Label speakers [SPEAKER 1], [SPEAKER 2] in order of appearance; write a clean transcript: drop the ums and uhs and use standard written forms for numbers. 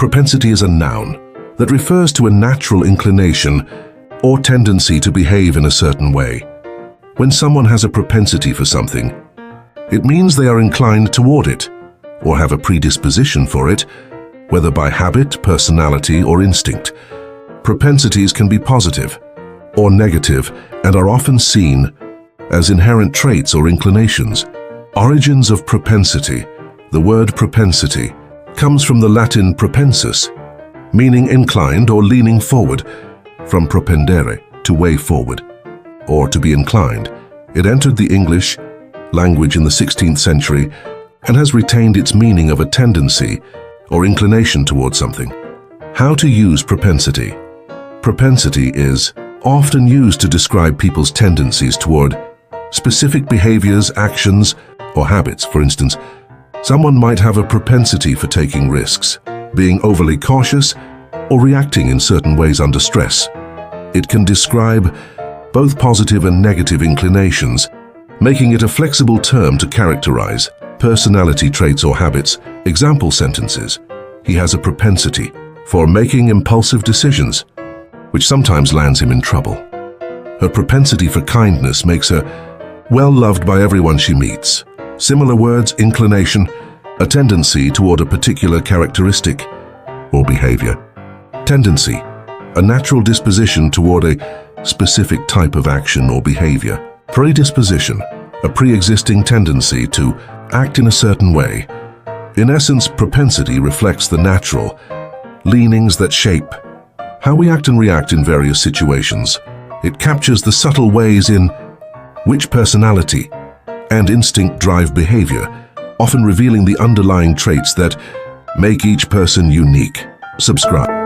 [SPEAKER 1] Propensity is a noun that refers to a natural inclination or tendency to behave in a certain way. When someone has a propensity for something, it means they are inclined toward it or have a predisposition for it, whether by habit, personality, or instinct. Propensities can be positive or negative and are often seen as inherent traits or inclinations. Origins of propensity. The word propensity comes from the Latin propensus, meaning inclined or leaning forward, from propendere, to way forward, or to be inclined. It entered the English language in the 16th century and has retained its meaning of a tendency or inclination toward something. How to use propensity. Propensity is often used to describe people's tendencies toward specific behaviors, actions, or habits. For instance, someone might have a propensity for taking risks, being overly cautious, or reacting in certain ways under stress. It can describe both positive and negative inclinations, making it a flexible term to characterize personality traits or habits. Example sentences. He has a propensity for making impulsive decisions, which sometimes lands him in trouble. Her propensity for kindness makes her well loved by everyone she meets. Similar words: inclination, a tendency toward a particular characteristic or behavior. Tendency, a natural disposition toward a specific type of action or behavior. Predisposition, a pre-existing tendency to act in a certain way. In essence, propensity reflects the natural leanings that shape how we act and react in various situations. It captures the subtle ways in which personality and instinct drive behavior, often revealing the underlying traits that make each person unique. Subscribe.